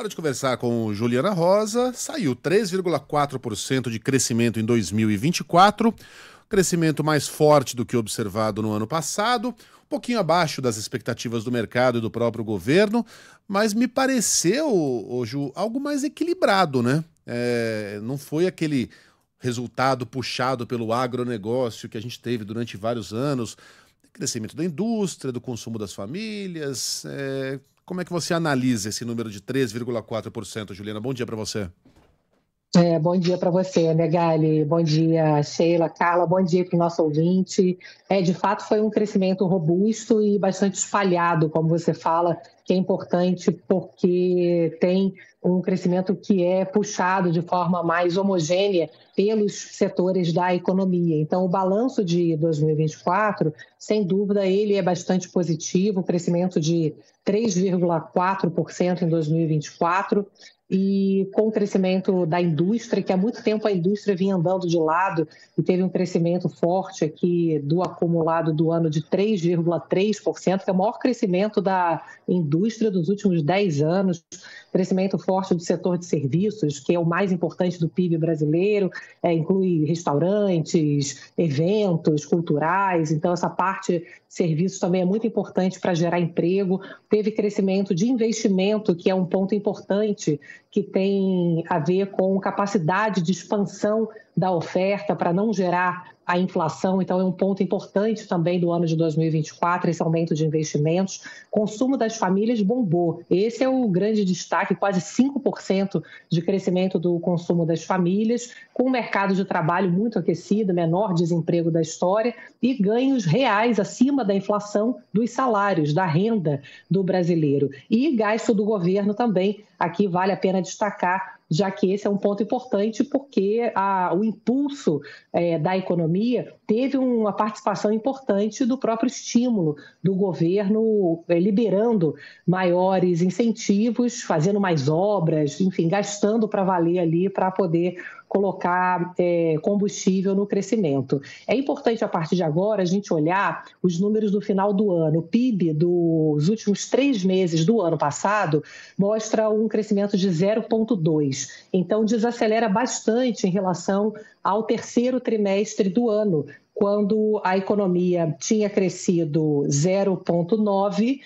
Hora de conversar com Juliana Rosa. Saiu 3,4% de crescimento em 2024, crescimento mais forte do que observado no ano passado, um pouquinho abaixo das expectativas do mercado e do próprio governo, mas me pareceu, Ju, algo mais equilibrado, né? Não foi aquele resultado puxado pelo agronegócio que a gente teve durante vários anos, crescimento da indústria, do consumo das famílias. Como é que você analisa esse número de 3,4%, Juliana? Bom dia para você. Bom dia para você, Megali. Bom dia, Sheila, Carla. Bom dia para o nosso ouvinte. De fato, foi um crescimento robusto e bastante espalhado, como você fala, que é importante porque tem um crescimento que é puxado de forma mais homogênea pelos setores da economia. Então, o balanço de 2024, sem dúvida, ele é bastante positivo, crescimento de 3,4% em 2024, e com o crescimento da indústria, que há muito tempo a indústria vinha andando de lado e teve um crescimento forte aqui do acumulado do ano de 3,3%, que é o maior crescimento da indústria dos últimos 10 anos, crescimento forte do setor de serviços, que é o mais importante do PIB brasileiro, inclui restaurantes, eventos culturais, então essa parte de serviços também é muito importante para gerar emprego. Teve crescimento de investimento, que é um ponto importante, que tem a ver com capacidade de expansão da oferta para não gerar a inflação. Então, é um ponto importante também do ano de 2024, esse aumento de investimentos. Consumo das famílias bombou. Esse é o grande destaque, quase 5% de crescimento do consumo das famílias, com o mercado de trabalho muito aquecido, menor desemprego da história e ganhos reais acima da inflação dos salários, da renda do brasileiro. E gasto do governo também. Aqui vale a pena destacar, já que esse é um ponto importante, porque o impulso da economia teve uma participação importante do próprio estímulo do governo, liberando maiores incentivos, fazendo mais obras, enfim, gastando para valer ali para poder colocar combustível no crescimento. É importante, a partir de agora, a gente olhar os números do final do ano. O PIB dos últimos 3 meses do ano passado mostra um crescimento de 0,2%. Então, desacelera bastante em relação ao terceiro trimestre do ano, quando a economia tinha crescido 0,9%,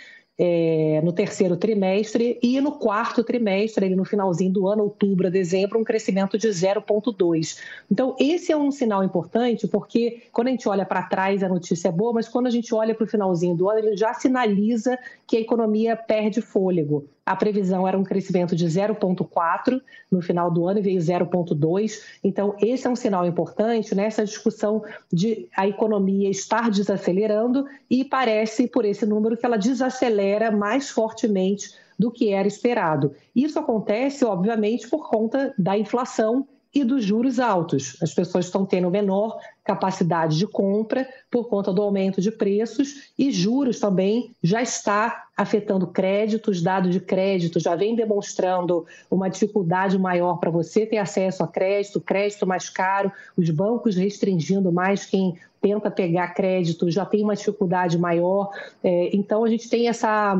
no terceiro trimestre, e no quarto trimestre, no finalzinho do ano, outubro a dezembro, um crescimento de 0,2%. Então, esse é um sinal importante, porque quando a gente olha para trás, a notícia é boa, mas quando a gente olha para o finalzinho do ano, ele já sinaliza que a economia perde fôlego. A previsão era um crescimento de 0,4% no final do ano e veio 0,2%. Então, esse é um sinal importante nessa discussão de a economia estar desacelerando, e parece, por esse número, que ela desacelera mais fortemente do que era esperado. Isso acontece, obviamente, por conta da inflação e dos juros altos. As pessoas estão tendo menor capacidade de compra por conta do aumento de preços, e juros também já está afetando créditos. Dados de crédito já vem demonstrando uma dificuldade maior para você ter acesso a crédito mais caro, os bancos restringindo mais quem tenta pegar crédito, já tem uma dificuldade maior. Então, a gente tem essas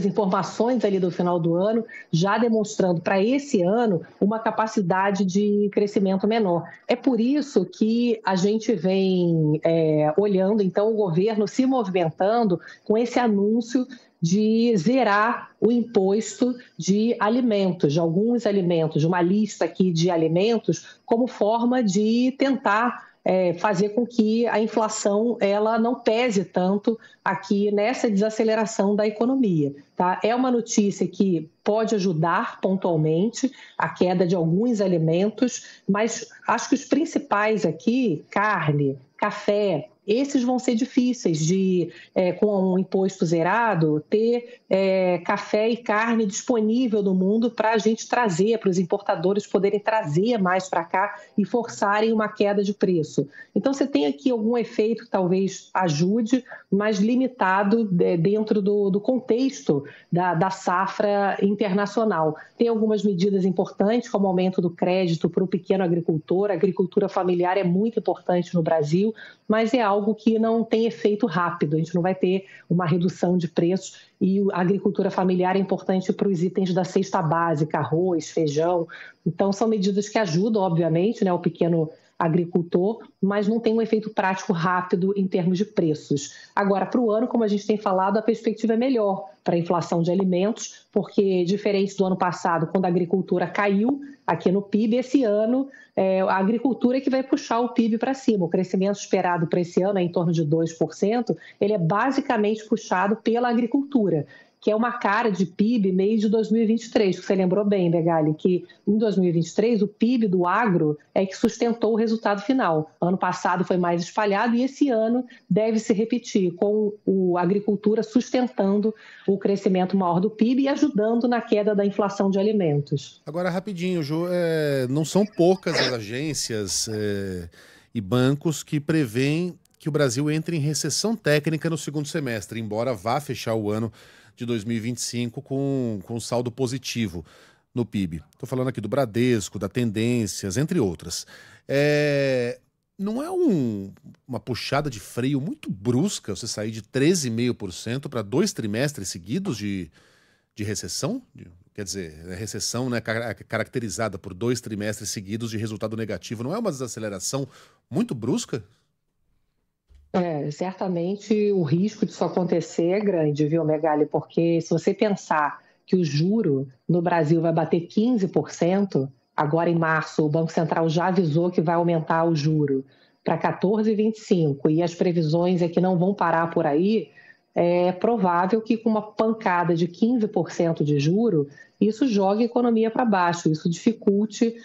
informações ali do final do ano, já demonstrando para esse ano uma capacidade de crescimento menor. É por isso que a gente vem olhando, então, o governo se movimentando com esse anúncio de zerar o imposto de alimentos, de alguns alimentos, de uma lista aqui de alimentos, como forma de tentar fazer com que a inflação ela não pese tanto aqui nessa desaceleração da economia. Tá? É uma notícia que pode ajudar pontualmente a queda de alguns alimentos, mas acho que os principais aqui, carne, café, esses vão ser difíceis de, com um imposto zerado, ter café e carne disponível no mundo para a gente trazer, para os importadores poderem trazer mais para cá e forçarem uma queda de preço. Então, você tem aqui algum efeito que talvez ajude, mas limitado dentro do contexto da safra internacional. Tem algumas medidas importantes, como o aumento do crédito para o pequeno agricultor. A agricultura familiar é muito importante no Brasil, mas é algo algo que não tem efeito rápido, a gente não vai ter uma redução de preços, e a agricultura familiar é importante para os itens da cesta básica, arroz, feijão. Então, são medidas que ajudam, obviamente, né, o pequeno agricultor, mas não tem um efeito prático rápido em termos de preços. Agora, para o ano, como a gente tem falado, a perspectiva é melhor para a inflação de alimentos, porque, diferente do ano passado, quando a agricultura caiu aqui no PIB, esse ano a agricultura é que vai puxar o PIB para cima. O crescimento esperado para esse ano é em torno de 2%, ele é basicamente puxado pela agricultura, que é uma cara de PIB meio de 2023, que você lembrou bem, Megali, que em 2023 o PIB do agro é que sustentou o resultado final. Ano passado foi mais espalhado e esse ano deve se repetir, com a agricultura sustentando o crescimento maior do PIB e ajudando na queda da inflação de alimentos. Agora, rapidinho, Ju, não são poucas as agências e bancos que prevêem que o Brasil entre em recessão técnica no segundo semestre, embora vá fechar o ano de 2025 com saldo positivo no PIB. Estou falando aqui do Bradesco, da Tendências, entre outras. Não é uma puxada de freio muito brusca você sair de 13,5% para 2 trimestres seguidos de recessão? Quer dizer, a recessão, né, caracterizada por 2 trimestres seguidos de resultado negativo, não é uma desaceleração muito brusca? Certamente o risco disso acontecer é grande, viu, Megali? Porque se você pensar que o juro no Brasil vai bater 15%, agora em março o Banco Central já avisou que vai aumentar o juro para 14,25%, e as previsões é que não vão parar por aí, é provável que com uma pancada de 15% de juro, isso jogue a economia para baixo, isso dificulte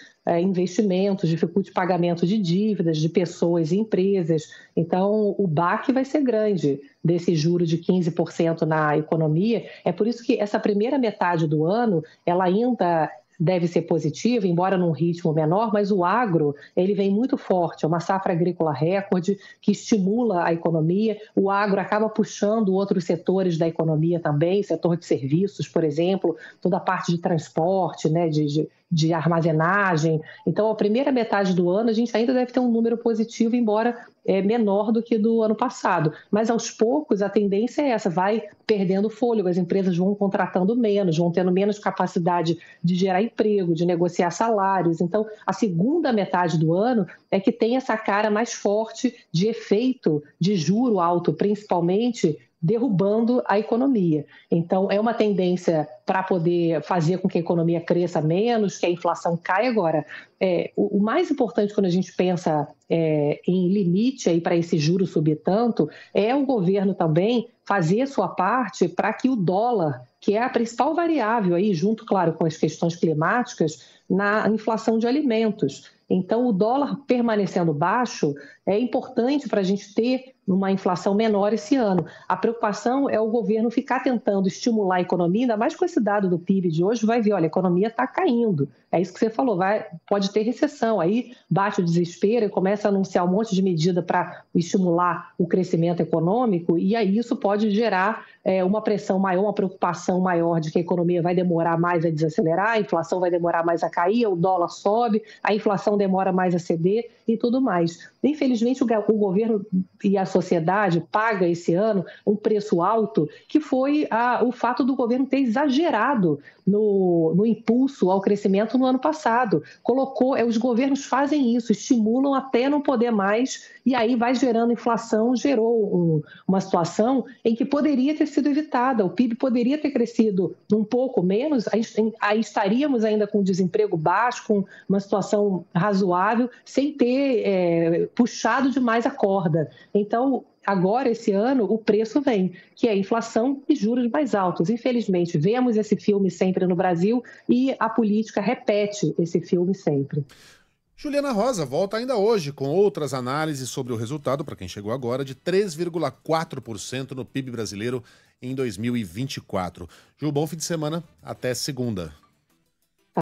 investimentos, dificulte pagamento de dívidas de pessoas e empresas. Então, o baque vai ser grande desse juro de 15% na economia. É por isso que essa primeira metade do ano, ela ainda deve ser positiva, embora num ritmo menor, mas o agro, ele vem muito forte, é uma safra agrícola recorde que estimula a economia. O agro acaba puxando outros setores da economia também, setor de serviços, por exemplo, toda a parte de transporte, né, de armazenagem. Então, a primeira metade do ano, a gente ainda deve ter um número positivo, embora menor do que do ano passado. Mas, aos poucos, a tendência é essa, vai perdendo fôlego, as empresas vão contratando menos, vão tendo menos capacidade de gerar emprego, de negociar salários. Então, a segunda metade do ano é que tem essa cara mais forte de efeito de juro alto, principalmente derrubando a economia. Então, é uma tendência para poder fazer com que a economia cresça menos, que a inflação caia. Agora, o mais importante quando a gente pensa em limite para esse juro subir tanto, é o governo também fazer a sua parte para que o dólar, que é a principal variável aí, junto, claro, com as questões climáticas, na inflação de alimentos. Então, o dólar permanecendo baixo é importante para a gente ter uma inflação menor esse ano. A preocupação é o governo ficar tentando estimular a economia, ainda mais com esse dado do PIB de hoje, vai ver, olha, a economia está caindo. É isso que você falou, pode ter recessão. Aí bate o desespero e começa a anunciar um monte de medida para estimular o crescimento econômico, e aí isso pode gerar uma pressão maior, uma preocupação maior de que a economia vai demorar mais a desacelerar, a inflação vai demorar mais a cair, o dólar sobe, a inflação demora mais a ceder e tudo mais. Infelizmente, o governo e a sociedade paga esse ano um preço alto, que foi o fato do governo ter exagerado no impulso ao crescimento no ano passado. Os governos fazem isso, estimulam até não poder mais, e aí vai gerando inflação, gerou uma situação em que poderia ter sido evitada. O PIB poderia ter crescido um pouco menos, aí estaríamos ainda com desemprego baixo, com uma situação razoável, sem ter puxado demais a corda. Então, agora, esse ano, o preço vem, que é inflação e juros mais altos. Infelizmente, vemos esse filme sempre no Brasil e a política repete esse filme sempre. Juliana Rosa volta ainda hoje com outras análises sobre o resultado, para quem chegou agora, de 3,4% no PIB brasileiro em 2024. Ju, bom fim de semana. Até segunda.